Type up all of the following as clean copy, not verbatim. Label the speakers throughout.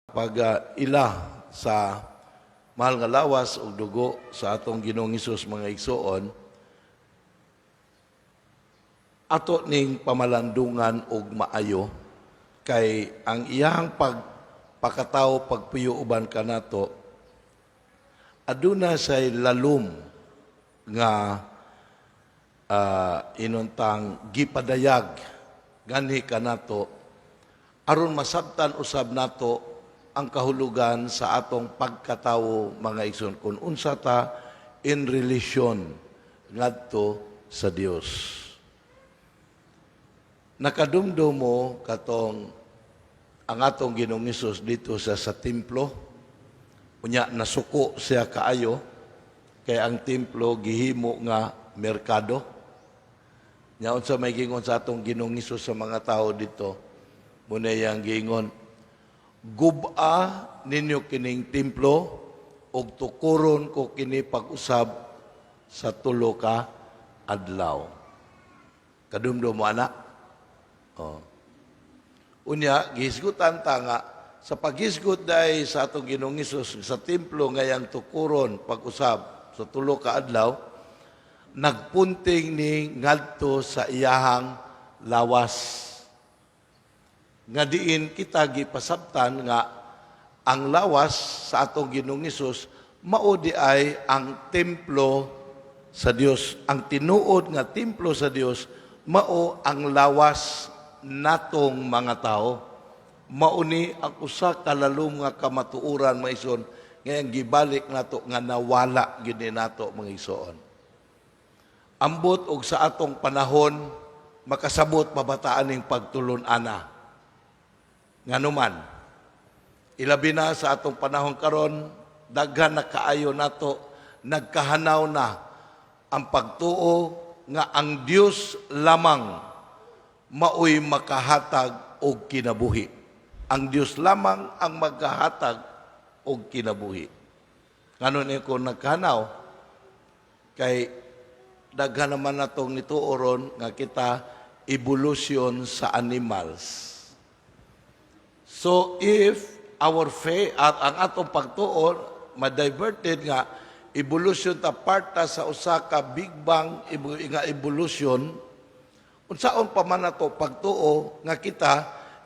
Speaker 1: pag-ila sa mahal nga lawas o dugo sa atong Ginoong Hesus mga igsoon, ato ning pamalandungan og maayo kay ang iyang pagpakataw pagpuyo uban kanato aduna say lalum nga inuntang gipadayag gani kanato aron masabtan usab nato ang kahulugan sa atong pagkatawo mga igsoon kung unsa ta in relasyon ngadto sa Dios. Nakadumdum mo katong ang atong Ginoong Hesus dito sa templo, unya nasuko siya kaayo, kay ang templo gihimo nga merkado. Nya unsa may gingon sa atong Ginoong Hesus sa mga tao dito, muna yang gingon, guba ninyo kining templo, ug tukuron ko kini pag-usab sa tulo ka adlaw. Kadumdum mo ana? Oh. Unya, gihisgutan ta nga, sa paghisgot dahi sa atong Ginoong Hesus sa templo ngayang tukuron pag-usab sa tulo ka adlaw, nagpunting ni ngadto sa iyahang lawas. Nga diin kita gipasabtan nga ang lawas sa atong Ginoong Hesus mao di ay ang templo sa Dios. Ang tinuod nga templo sa Dios mao ang lawas natong mga tao. Mauni ang usa ka lalom nga kamatuoran mga igsoon ngayang gibalik nato nga nawala gyud nato mga igsoon. Ambot og sa atong panahon makasabot mabataan ning pagtulon-ana. Nganuman, ilabi na sa atong panahon karon, daghan na kaayo nato, nagkahanaw na ang pagtuo nga ang Dios lamang maoy makahatag og kinabuhi. Ang Dios lamang ang magkahatag og kinabuhi. Nganon ko nagkahanaw, kay daghan naman natong nituoron nga kita evolution sa animals. So if our faith at ang atong pagtuon ma-diverted nga evolution ta part ta sa usa ka Big Bang nga evolution, unsaon pa man nato pagtuo nga kita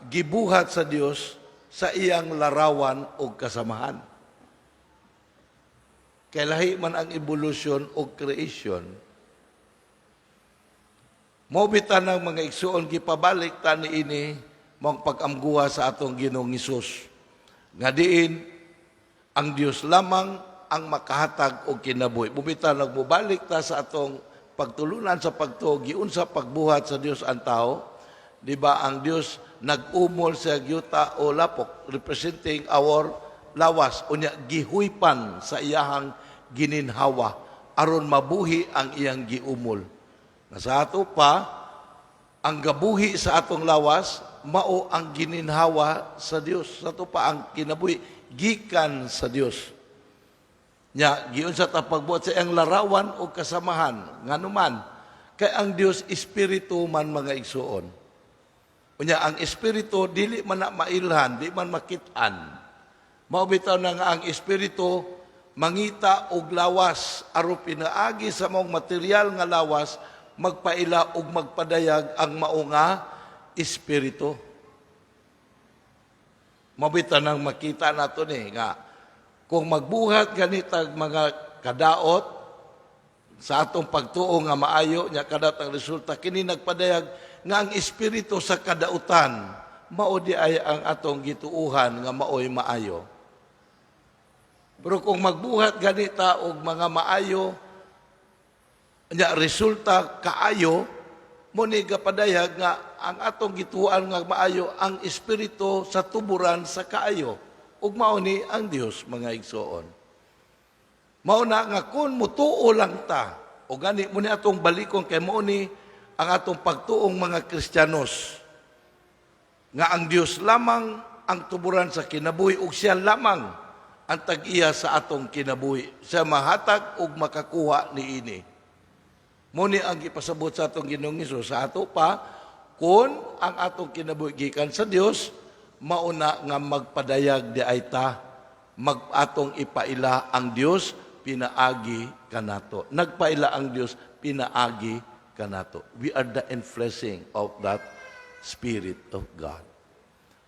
Speaker 1: gibuhat sa Dios sa iyang larawan o kasamahan. Kay lahi man ang evolution o creation. Mao bitan ang mga igsoon gipabalik ta niini mong pag-amguha sa atong Ginoong Hesus. Nga diin, ang Dios lamang ang makahatag o kinabuhi. Bumita nagbubalik ta sa atong pagtulunan sa pagtuo, giunsa pagbuhat sa Dios ang tao. Di ba ang Dios nag-umol sa yuta o lapok, representing our lawas, o niya gihuypan sa iyahang gininhawa, aron mabuhi ang iyang giumol. Sa ato pa, ang gabuhi sa atong lawas, mao ang gininhawa sa Dios. Sa to pa ang kinabuhi gikan sa Dios. Nya giunsa ta pagbuhat sa iyang larawan o kasamahan nganuman kay ang Dios espiritu man mga igsoon. Unya ang espiritu dili man na mailhan, di man makit-an. Mao bitaw na nga ang espiritu mangita og lawas aron pinaagi sa maong material nga lawas magpaila og magpadayag ang mao nga espiritu. Mabita nang makita nato ni nga kung magbuhat ganitag mga kadaot sa atong pagtuo nga maayo nya kadat ang resulta kini nagpadayag nga ang espiritu sa kadautan mao di ay ang atong gituuhan nga maoy maayo. Pero kung magbuhat ganita og mga maayo nya resulta kaayo mo ni gapadayag nga ang atong gituan nga maayo ang espiritu sa tuburan sa kaayo ug mao ni ang Dios mga igsoon. Mao na nga kun mutuo lang ta o gani mo ni atong balikon kay mao ni ang atong pagtuong mga Kristiyanos nga ang Dios lamang ang tuburan sa kinabuhi ug siya lamang ang tag-iya sa atong kinabuhi. Siya mahatag ug makakuha niini. Muni ang ipasabot sa atong Ginoong Hesus sa ato pa, kung ang atong kinabuhi gikan sa Dios, mauna nga magpadayag di ay ta, mag-atong ipaila ang Dios, pinaagi kanato. Nagpaila ang Dios, pinaagi kanato. We are the enfleshing of that Spirit of God.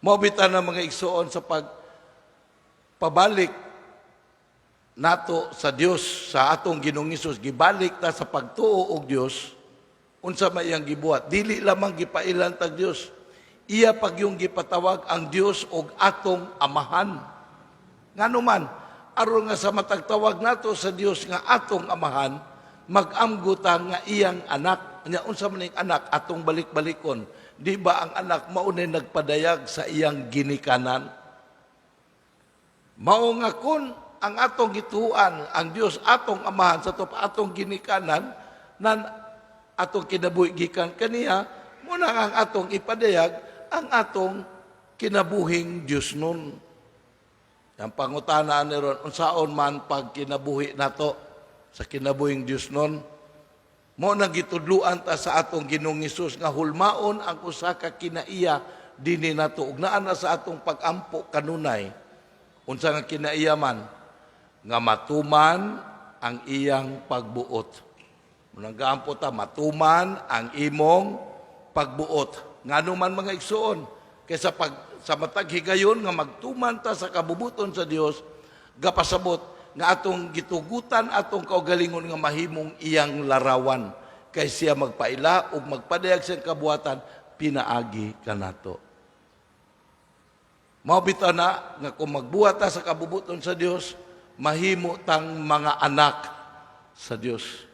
Speaker 1: Mabitan na mga igsoon sa pagpabalik nato sa Dios, sa atong Ginoong Hesus, gibalik ta sa pagtuo og Dios, unsa may iyang gibuhat. Dili lamang gipailan tag Dios. Iya pag yung gipatawag ang Dios og atong amahan. Nganuman, aron nga sa matagtawag nato sa Dios nga atong amahan, mag-amguta nga iyang anak. Nya unsa man ning anak atong balik-balikon. Di ba ang anak maunay nagpadayag sa iyang ginikanan? Mao nga kun ang atong gituan, ang Dios atong amahan sa atong ginikanan, nan atong kinabuhi gikan kaniya, muna ang atong ipadayag ang atong kinabuhing Dios nun. Ang pangutana ni ron, unsaon man pag kinabuhi nato sa kinabuhing Dios nun, mo nagitudluan ta sa atong Ginoong Hesus nga hulmaon ang usa ka kinaiya dinhi nato ug naa na sa atong pag-ampo kanunay. Unsa nga kinaiya man nga matuman ang iyang pagbuot. Nagaampo ta matuman ang imong pagbuot. Ngano man mga igsoon kaysa sa matag higayon nga magtuman ta sa kabubuton sa Dios, gapasabot nga atong gitugutan atong kaugalingon nga mahimong iyang larawan kay siya magpaila ug magpadayag sa kabuhatan, pinaagi kanato. Mao bitaw na nga kung magbuhat ta sa kabubuton sa Dios, mahimo tang mga anak sa Dios.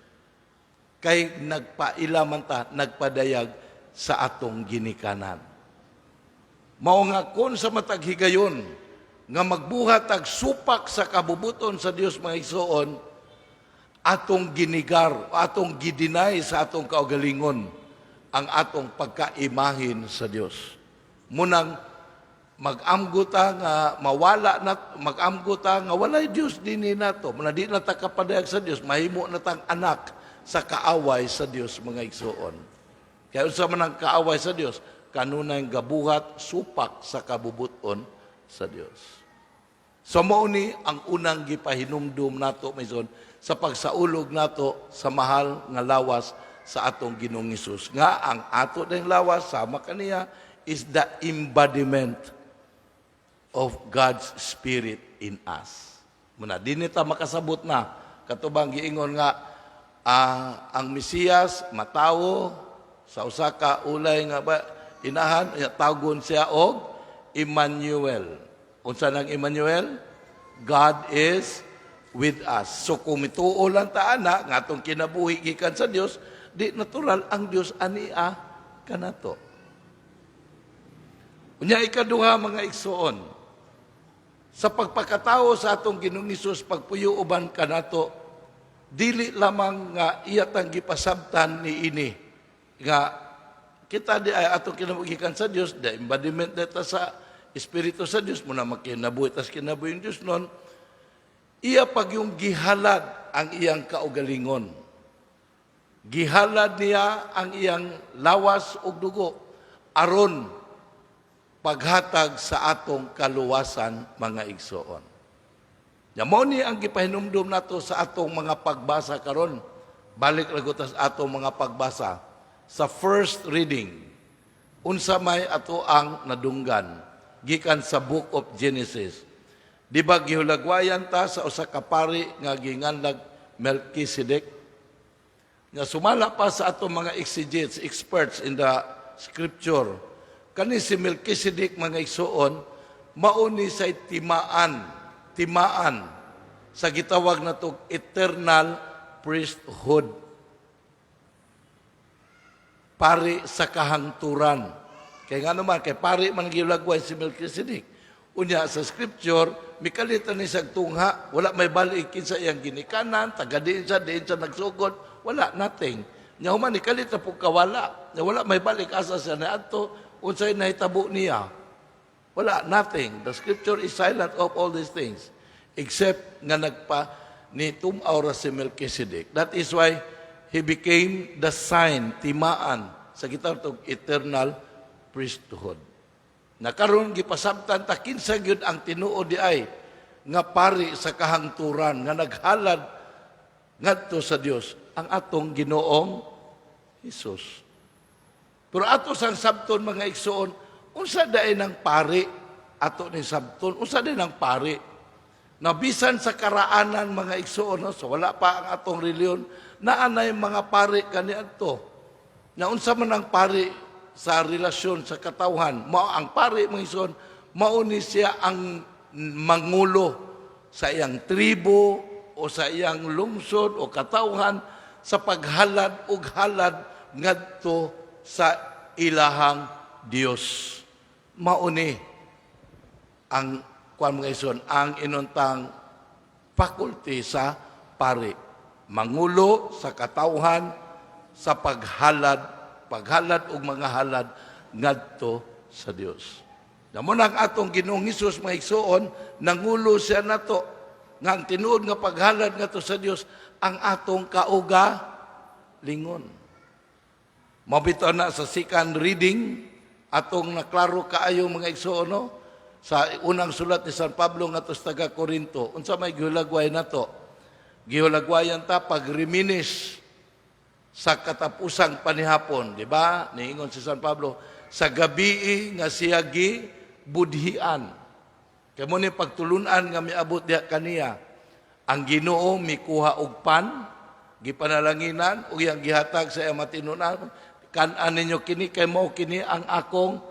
Speaker 1: Kay nagpaila man ta, nagpadayag sa atong ginikanan. Mao nga kun sa matag higayon nga magbuhat tag supak sa kabubuton sa Dios mga igsoon, atong ginigar, atong gidinay sa atong kaugalingon ang atong pagkaimahin sa Dios. Munang mag-amguta nga mawala na, mag-amguta nga walay Dios dinhi nato, muna di na ta kapadayag sa Dios, mahimo na tang anak sa kaaway sa Dios mga igsoon. Kaya unsa man ang kaaway sa Dios, kanunay gabuhat supak sa kabubuton sa Dios. So mao ni ang unang gipahinumdum nato mayson sa pagsaulog nato sa mahal nga lawas sa atong Ginoong Hesus. Nga ang ato ding lawas sama kaniya is the embodiment of God's Spirit in us. Muna dinhi ta makasabot na katubang giingon nga ang Mesiyas matawo sa usa ka ulay nga ba inahan tawgon siya og Emmanuel. Unsa nang Emmanuel? God is with us. So kung mituo lang ta ana nga atong kinabuhi gikan sa Dios, di natural ang Dios ania kanato. Unya ikaduha mga igsoon, sa pagpakatao sa atong Ginoong Hesus pagpuyo uban kanato, dili lamang nga iya tang gipasabtan niini nga kita di ay atong kinabuhi gikan sa Dios, the embodiment data sa Espiritu sa Diyos, muna makinabuhi, tas kinabuhi yung Diyos nun, iya pag yung gihalad ang iyang kaugalingon. Gihalad niya ang iyang lawas o dugo, aron paghatag sa atong kaluwasan mga igsoon. Yamo ni ang gipahinumdum nato sa atong mga pagbasa karon. Balik lagot sa atong mga pagbasa. Sa first reading, unsa may ato ang nadunggan gikan sa Book of Genesis. Di ba gihulagwayan ta sa usa ka pari nga ginganlag Melchizedek? Nga sumala pa sa atong mga exegetes, experts in the scripture. Kani si Melchizedek mga igsoon, mauni sa timaan sa gitawag na to eternal priesthood. Pari sa kahangturan. Kaya nga naman, kay pari man gilagway si Melchizedek. Unya sa scripture, mikalitan ni sa tungha, wala may balikin sa iyang ginikanan, tagadiin siya nagsugod, wala, nothing. Nya human ikalit na po kawala, nya wala may balik asa siya na ato, unsay nahitabo niya. Wala, nothing. The scripture is silent of all these things, except nga nagpa ni tumaw si Melchizedek. That is why he became the sign, timaan, sa gitawag itong eternal priesthood. Na karon gipasabtan ta kinsa gyud ang tinuod di ay nga pari sa kahangturan nga naghalad ngadto sa Dios, ang atong Ginoong Hesus. Pero ato sang sabton mga igsoon, unsa daay nang pari ato ni sabton, unsa daay nang pari? Nabisan sa karaanan mga igsoon, no? So wala pa ang atong reliyon, naanay mga pari kaniadto. Na unsa man ang pari sa relasyon sa katawhan, mao ang pari mga igsoon, mao ni siya ang mangulo sa iyang tribo o sa iyang lungsod o katawhan sa paghalad ug halad ngadto sa ilahang Dios. Mao ni ang kuan mga igsoon, ang inuntang faculty sa pari, mangulo sa katawhan sa paghalad ug mga halad ngadto sa Dios. Namo nang atong Ginoong Hesus mga igsoon, nangulo siya nato nga ang tinuod nga paghalad ngadto sa Dios ang atong kaugalingon. Mabitaw na sa second reading atong naklaro kaayo mga igsoon, no? Sa unang sulat ni San Pablo ngadto sa taga Corinto, unsa may gihulagway nato? Gihulagwayan ta pagriminis sa katapusang panihapon, di ba? Niingon si San Pablo, sa gabi nga siya budhian. Kaya mo ni pagtulunan nga miabot diha kaniya, ang Ginoo mikuha og pan, gipanalanginan ug iyang gihatag sa iyang matinunan, kan-an ninyo kini kay mao kini ang akong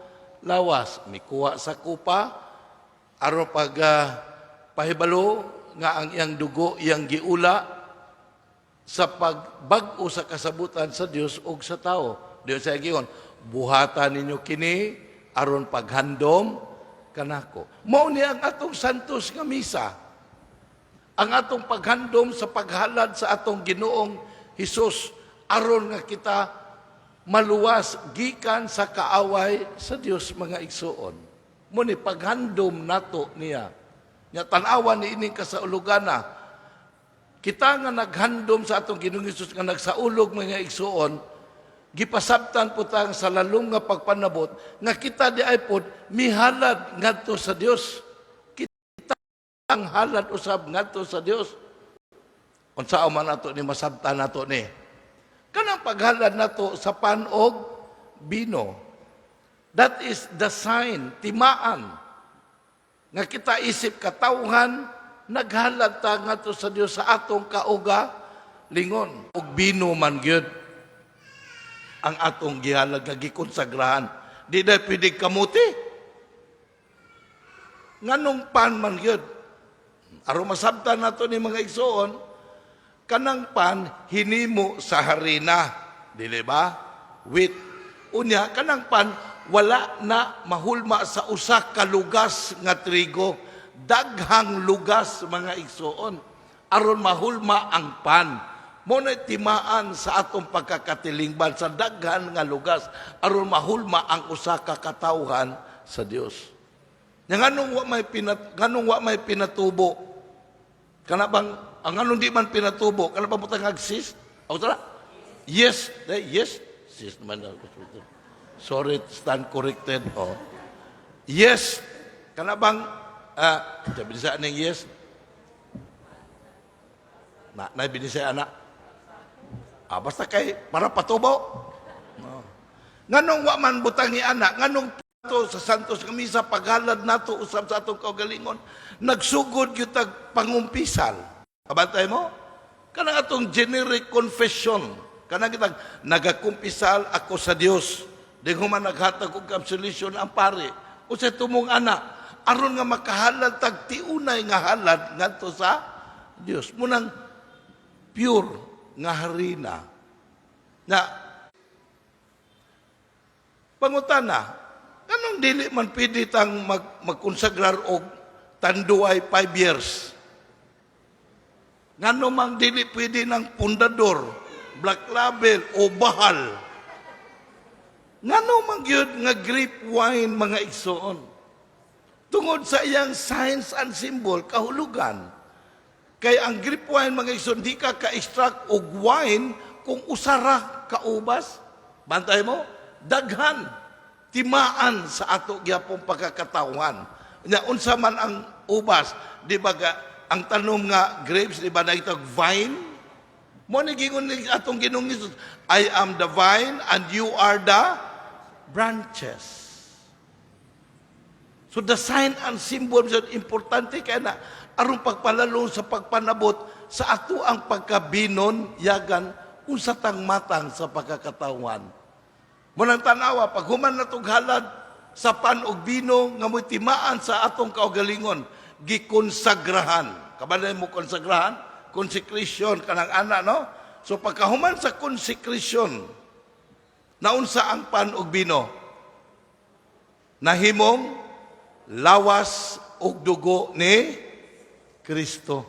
Speaker 1: lawas. Mikuha sa kupa aron pag pahibalo nga ang iyang dugo iyang giula sa pagbag-o sa kasabutan sa Dios ug sa tao. Dios sa giyon, buhatan ninyo kini aron paghandom kanako. Mao ni ang atong santos nga misa. Ang atong paghandom sa paghalad sa atong Ginoong Hesus aron nga kita maluwas gikan sa kaaway sa Dios mga igsoon. Mo ni paghandom nato niya. Nya tan-awan ni ining kasaulogana. Kita nga naghandom sa atong Ginoong Hesus nga nagsaulog mga igsoon, gipasabtan po tang sa lalong nga pagpanabot nga kita di ay pod mihalad ngadto sa Dios. Kita ang halad usab ngadto sa Dios. Unsa man nato ni masabtan nato ni? Kanang paghalad nato sa panog bino. That is the sign, timaan nga kita isip katawhan naghalad ta ngadto sa Dios sa atong kaugalingon. Og bino man gyud ang atong gihalag nga gikonsagrahan. Di na pwede kamuti. Nganong pan man yun. Aron masabtan nato ni mga igsoon, kanang pan hinimo sa harina. Dili ba? Wheat. Unya, kanang pan wala na mahulma sa usa ka lugas nga trigo. Daghang lugas mga igsoon. Aron mahulma ang pan. Muna timaan sa atong pagkakatilingban sa daghan nga lugas aron mahulma ang usa ka katawhan sa Dios. Nganong wa may pinatubo? Kana bang ang nganong di man pinatubo? Kana bang butang agsis? O tara? Yes, yes. Sis man. Sorry, stand corrected. Oh. Yes. Kana bang bisa ning yes? Na binisa anak. Basta kay para patubo. No. Nganong wa man butangi anak, nganong to sa santos nga misa paghalad nato usab sa atong kaugalingon, nagsugod gyud tag pangumpisal. Kabantay mo? Kanang atong generic confession, kanang kitag nagakumpisal ako sa Dios. Di human naghatag og absolution ang pare. Usa tumong anak aron nga makahalad tag tiunay nga halad ngadto sa Dios. Munang pure nga harina. Na pangutana, anong dili man pwede tang magkonsagrar og tanduay 5 years? Ngano mang dili pwede ng pundador, black label o bahal? Ngano mang gyud nga grape wine mga igsoon? Tungod sa iyang signs and symbol, kahulugan. Kaya ang grape wine, mga igsoon, di ka ka-extract og wine kung usara kaubas. Bantay mo? Daghan. timaan sa ato gyapong pagkakatawhan. Nya unsa man ang ubas, di ba ang tanom nga grapes, di ba naitag vine? Mo ni gingon ni atong Ginoong Hesus, I am the vine and you are the branches. So the sign and symbol is importante kaya na aron pagpalalong sa pagpanabot sa ato ang pagkabinon yagan unsa tang matang sa pagkakatawan. Munang tanawa pag human natog halad sa pan og bino nga mo'y timaan sa atong kaugalingon gikonsagrahan. Kabalay mo konsagrahan? Consecration kanang ana, no? So pagkahuman sa consecration naunsa ang pan og bino? Nahimong lawas ug dugo ni Kristo.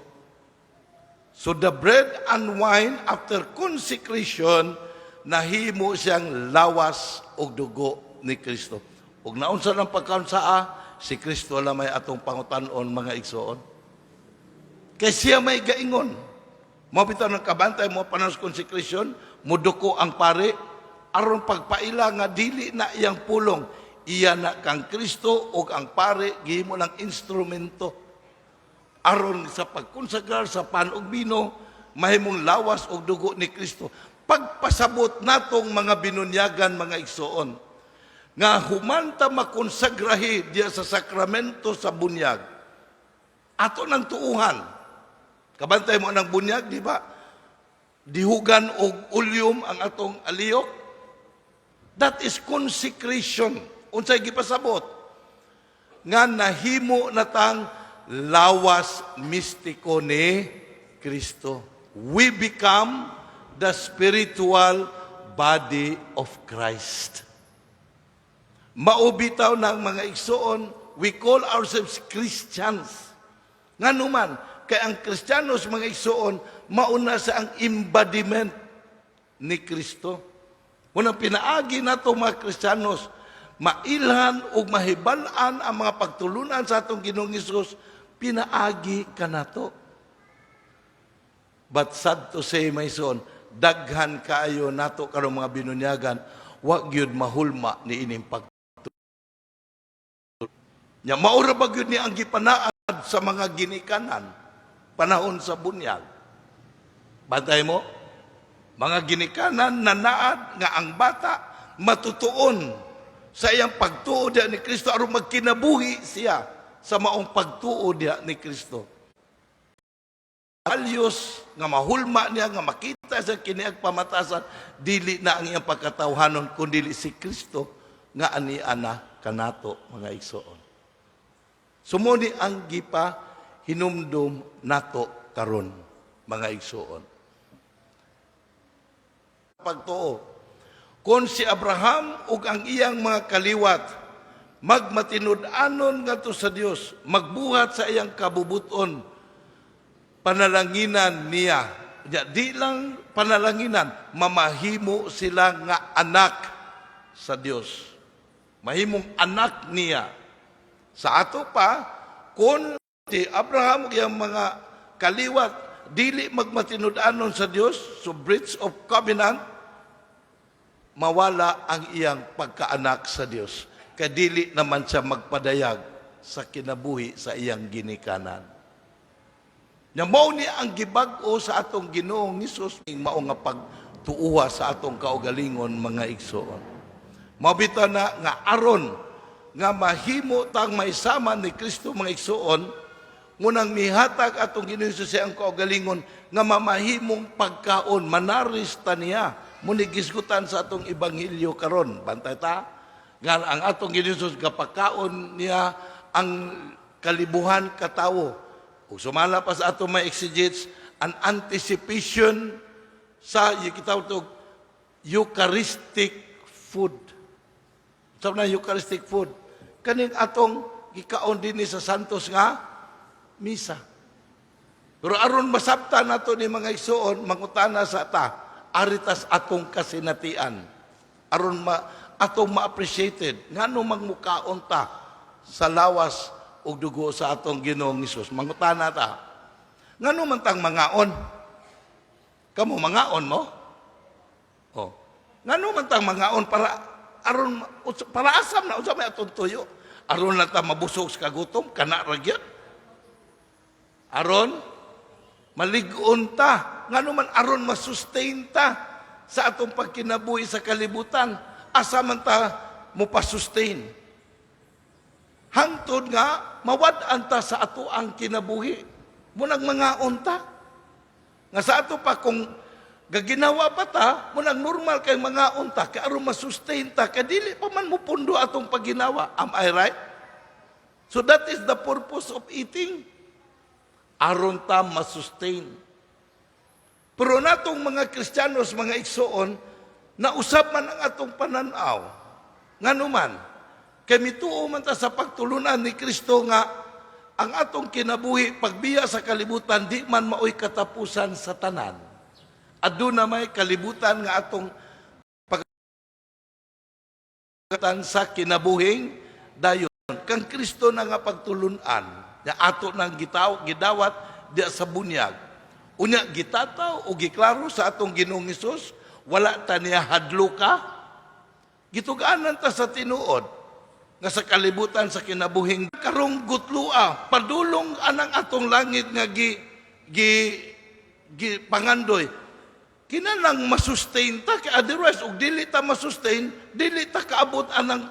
Speaker 1: So the bread and wine after consecration nahimo siyang lawas ug dugo ni Kristo. Ug naunsa ng pagkaunsaa, si Kristo lang may atong pangutan-on mga igsoon. Kay siya may gaingon. Mo bitaw ng kabantay mo panos consecration, muduko ang pare aron pagpaila nga dili na iyang pulong, iya na kang Kristo ug ang pare gihimo lang instrumento aron sa pagkonsagrar sa pan ug bino mahimong lawas og dugo ni Kristo. Pagpasabot natong mga binunyagan mga igsoon nga human ta makonsagrahi diya sa sakramento sa bunyag ato nang tuuhan. Kabantay mo ng bunyag, di ba? Dihugan og ulyum ang atong aliyok. That is consecration. Unsay gipasabot? Nga nahimo natang lawas mistiko ni Kristo. We become the spiritual body of Christ. Maubitaw ng mga igsoon, we call ourselves Christians. Nga naman, kaya ang Kristiyanos, mga igsoon, mauna sa ang embodiment ni Kristo. Unang pinaagi na ito mga Kristiyanos, mailhan o mahibalaan ang mga pagtulunan sa atong Ginoong Hesus, pinaagi ka na ito. But sad to say, my son, daghan kaayo nato karong mga binunyagan, wag gyud mahulma ni ining pagtulungan. Nya maura ba gyud ni ang gipanaad sa mga ginikanan panahon sa bunyag. Bantay mo, mga ginikanan na naad nga ang bata matutuon sa iyang pagtuo diya ni Kristo aron magkinabuhi siya sa maong pagtuo diya ni Kristo. Values nga mahulma niya nga makita sa kiniag pamatasan dili na ang iyang pagkatawhanon kundi si Kristo nga ani-ana kanato mga igsoon. Sumuni ang gipa hinumdum nato karon mga igsoon. Pagtuo, kung si Abraham ug ang iyang mga kaliwat magmatinud-anon ngadto sa Dios, magbuhat sa iyang kabubuton, panalanginan niya. Di lang panalanginan, mamahimo sila nga anak sa Dios. Mahimong anak niya. Sa ato pa, kung si Abraham ug iyang mga kaliwat dili magmatinud-anon sa Dios, so breach of covenant, mawala ang iyang pagkaanak sa Dios. Kaya dili naman siya magpadayag sa kinabuhi sa iyang ginikanan. Nya mao ni ang gibag-o sa atong Ginoong Hesus, mao nga pagtuuha sa atong kaugalingon mga igsoon. Mabita na nga aron nga mahimo tang maisama ni Kristo mga igsoon, ngunang mihatag atong Ginoong Hesus ang kaugalingon nga mamahimong pagkaon, manarista niya, munigisgutan sa atong ebanghelyo karon. Bantay ta, nga ang atong Ginoong Hesus kapakaon niya ang kalibuhan katawo. Ug sumala pa sa atong may exegetes, an anticipation sa kitawag Eucharistic food. Sa na Eucharistic food, kaning atong gikaon dinhi sa santos nga misa. Pero aron masabtan nato ni mga igsoon, mangutana sa ta, aritas atong kasinatian. Aron atong ma-appreciated, ngano magmukaon ta sa lawas ug dugo sa atong Ginoong Hesus. Mangutana ta, ngano man tang mangaon? Kamo mangaon mo? Oh. Ngano man tang mangaon para aron para asam na unsa may atong tuyo. Aron na ta mabusog sa kagutom kana ra gyud. Aron malig-on ta, ngano man aron masustain ta sa atong pagkinabuhi sa kalibutan. Asa man ta mo pa-sustain. Hangtod nga mawad-an ta sa ato ang kinabuhi. Munang mga unta. Nga sa ato pa kung gaginawa pa ta, munang normal kay mga unta, kay aron masustain ta, kay dili pa man mo pundo atong pagginawa. Am I right? So that is the purpose of eating. Aron ta masustain. Pero natong mga Kristiyanos, mga igsoon, nausap man ang atong pananaw. Ngano man, kay mituo man ta sa pagtulunan ni Kristo nga ang atong kinabuhi pagbiya sa kalibutan di man maoy katapusan sa tanan. Adto na may kalibutan nga atong pagkatan sa kinabuhing dayon. Kang Kristo na nga pagtulunan, nga ato nang gidawat diya sa bunyag. Unya gitataw o giklaro sa atong Ginoong Hesus, wala ta niya hadluka. Gituganan ta sa tinuod nga sa kalibutan sa kinabuhing karong gutlua, padulong anang atong langit nga pangandoy. Kinahanglan masustain ta, kay otherwise og dili ta masustain, dili ta kaabot anang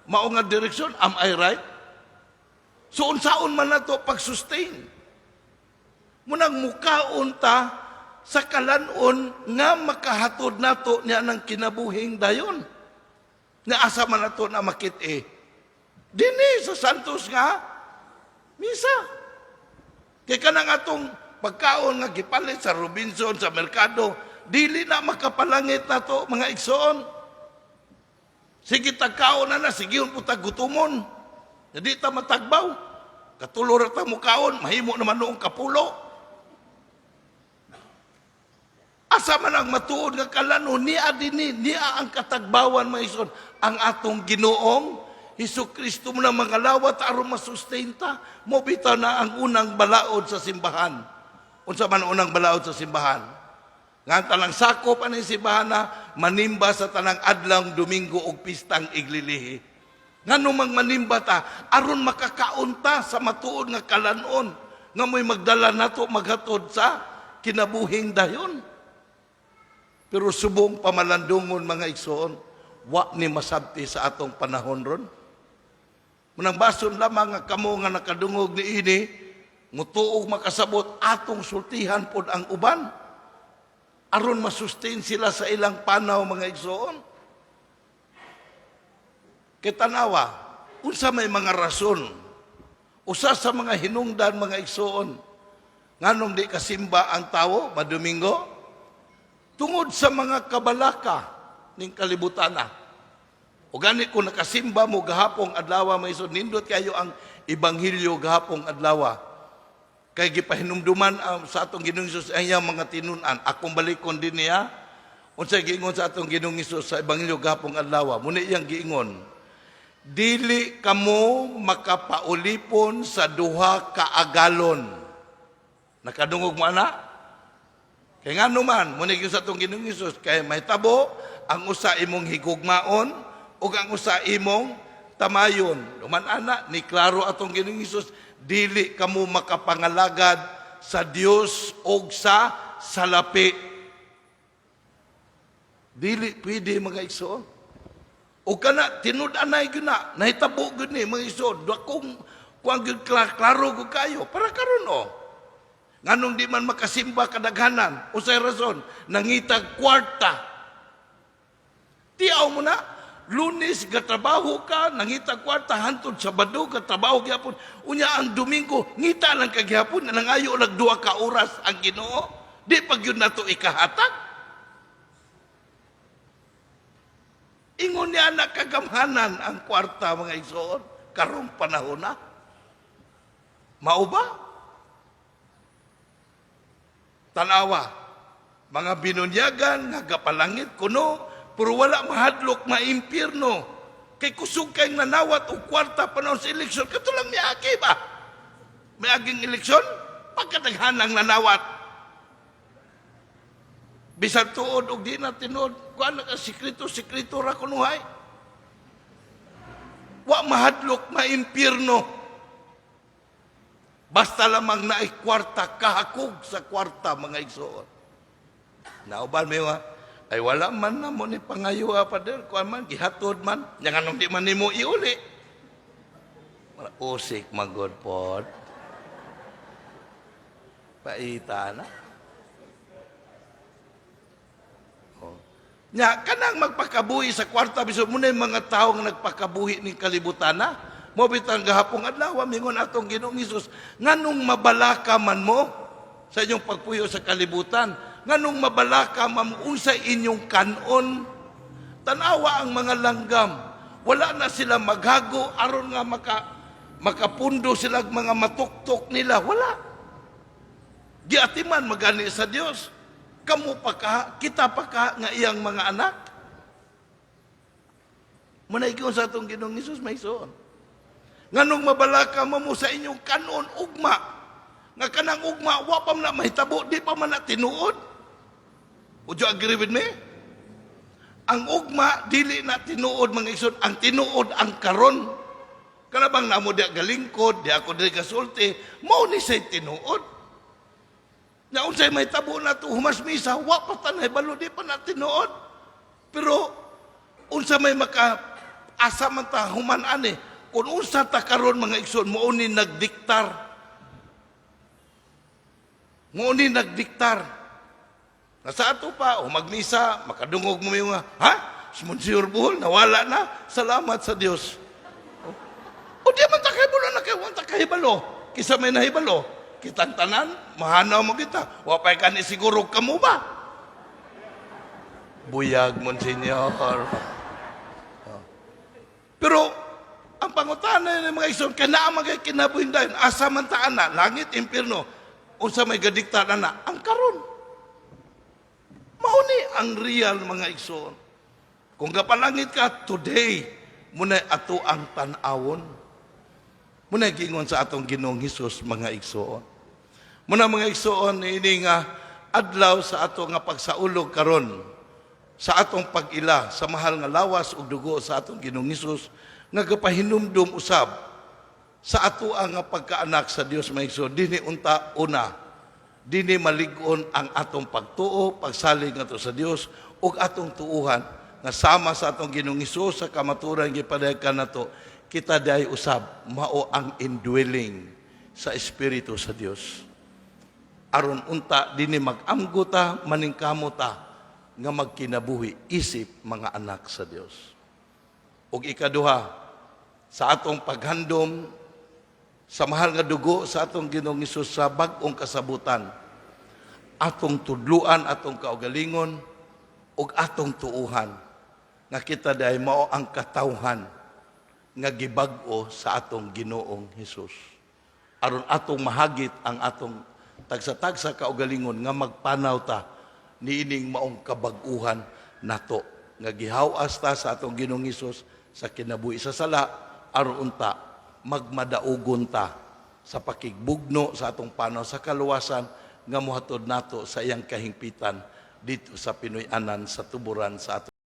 Speaker 1: mao nga direksyon. Am I right? So unsaon man nato pag-sustain? Munang mukaon ta sa kalanon nga makahatod nato niya ng kinabuhing dayon. Nga asa man nato na makit-e. Dini sa Santos nga misa. Kay kanang atong pagkaon nga gipalit sa Robinson, sa merkado, dili na makapalangit nato mga igsoon. Sige tagkaon na, sige po tagutumon. Hindi ta matagbaw. Katulor ta mukaon, mahimo naman noong kapulo. Asa man ang matuod nga kalano, niya ang katagbawan mga igsoon. Ang atong Ginoong Hesus-Kristo mo na mga lawat aron masustain ta. Mo bitaw na ang unang balaod sa simbahan. Unsa man unang balaod sa simbahan? Nga talang sakop ani simbahan na manimba sa tanang adlaw Domingo ug pistang iglilihi. Ngano mang manimba ta aron makakaon ta sa matuod nga kalanon nga mo'y magdala nato maghatod sa kinabuhing dayon. Pero subong pamalandungon mga igsoon, wa ni masabti sa atong panahon ron. Munang bason lamang nga kamo nga nakadungog ni ini, mutuog makasabot atong sultihan pod ang uban. Aron masustain sila sa ilang panaw mga igsoon. Kitanawa, unsa may mga rason, usa sa mga hinungdan mga igsoon, nganong di kasimba ang tawo, madomingo, tungod sa mga kabalaka ning kalibutan na. O gani kung nakasimba mo gahapong adlaw may isod, nindot kayo ang Ebanghelyo gahapong adlaw. Kay gipahinumduman sa atong Ginoong Hesus ang iyang mga tinun-an. Akong balikon din niya, unsay giingon sa atong Ginoong Hesus sa Ebanghelyo gahapong adlaw. Muna iyang giingon, dili kamo makapaulipon sa duha ka agalon. Nakadungog mo ana? Kaya nga naman, muna yung sa itong Ginoong Hesus, kaya may tabo, ang usa imong higugmaon, o ang usa imong tamayon. Duman ana, ni klaro atong Ginoong Hesus, dili kamo makapangalagad sa Dios o sa salapi. Dili pwede mga igsoon. O kana, tinud-anay yun na, nahitabo yun ni mga igsoon. Kung klaro ko kayo, para karon o. Nganong di man makasimba kadaghanan, usay rason, nangitag kwarta. Tiyaw mo na, Lunes gatrabaho ka, nangitag kwarta, hantod Sabado gatrabaho gyapon. Unya ang Domingo, ngita lang kagyapon, nangayo lag 2 ka oras ang Ginoo. Di pag yun na to ikahatag. Ingon niya na kagamhanan ang kwarta mga igsoon, karong panahon na. Mao ba? Tanawa, mga binunyagan, nagapalangit kuno, pero wala mahadlok, maimpirno. Kay kusog kayong nanawat o kwarta panahon sa eleksyon, katulang may agi ba? May aging eleksyon, pagkadaghan ang nanawat. Bisan tuod o di na tinuod, kuha na ka, sikreto ra kunuhay. Wa mahadlok maimpirno. Basta lamang naay kwarta, kahakog sa kwarta mga igsoon. Nauban mo ay wala man na mo ni pangayuha pa din. Kuan man, gihatod man. Yang anong di man ni mo iuli. Usik magod po. Paita na. Nya kanang magpakabuhi sa kwarta bisan mo na yung mga tao nga nagpakabuhi ning kalibutan na. Mo bitang gahapon adlaw mingon atong Ginoong Hesus, nganong mabalaka man mo sa inyong pagpuyo sa kalibutan, nganong mabalaka man unsa inyong kanon. Tanawa ang mga langgam, wala na sila maghago aron nga makapundo sila mga matuktok nila, wala. Giatiman magani sa Dios. Kamu pa ka, kita pa ka nga iyang mga anak. Manaygon sa atong Ginoong Hesus may soon. Nganong mabalaka mo sa inyong kanon ugma. Nga kanang ugma, wa pa man na mahitabo, di pa man na tinuod. Would you agree with me? Ang ugma, dili na tinuod mga igsoon, ang tinuod ang karon. Kanabang namo di galingkod, di ako di kasulti, mo ni say tinuod. Na unsay may tabo na to humas misa, wa pa tanay balo di pa na tinuod. Pero unsa may maka-asa man ta human ani, kung unsa ta karon mga igsoon mo ni nagdiktar. Mo ni nagdiktar. Nasa ato pa o magmisa, makadungog mo yung ha? Si Monsignor Buhol nawala na. Salamat sa Dios. O di man ta kay bulo na kay wa ta kahibalo. Kisa may nahibalo. Kitang tanan, mahanaw mo kita. Wapay ka ni siguro kamo ba? Buyag, Monsignor. Pero, ang pangutana ng mga igsoon, kanaamang kay kinabuhindahin, asa man taan na, langit, impirno, unsa may gadiktaran na, ang karon. Mauni ang real mga igsoon. Kung kapalangit ka, today, muna ato ang tanawon. Muna gingon sa atong Ginoong Hesus mga igsoon. Muna mga igsoon ini nga adlaw sa ato nga pagsaulog karon sa atong pag-ila sa mahal nga lawas ug dugo sa atong Ginoong Hesus nga gapahinumdum usab sa ato nga pagkaanak sa Dios mga igsoon. Dinhi unta una, dinhi malig-on ang atong pagtuo, pagsalig nato sa Dios ug atong tuuhan nga sama sa atong Ginoong Hesus sa kamaturan gipadayon nato. Kita day usab mao ang indwelling sa Espiritu sa Dios. Aron unta dinhi mag-amgo ta, maningkamo ta nga magkinabuhi isip mga anak sa Dios. Ug ikaduha, sa atong paghandom sa mahal nga dugo sa atong Ginoong Hesus sa bag-ong kasabutan, atong tudluan, atong kaugalingon ug atong tuuhan nga kita day mao ang katawhan nga gibag-o sa atong Ginoong Hesus. Aron atong mahagit ang atong tagsa-tagsa kaugalingon nga magpanaw ta niining maong kabag-uhan nato nga gihawas ta sa atong Ginoong Hesus sa kinabuhi sa sala aron unta magmadaugon ta sa pakigbugno sa atong panaw sa kaluwasan nga mohatod nato sa iyang kahingpitan dito sa Pinoy-anan sa tuburan sa atong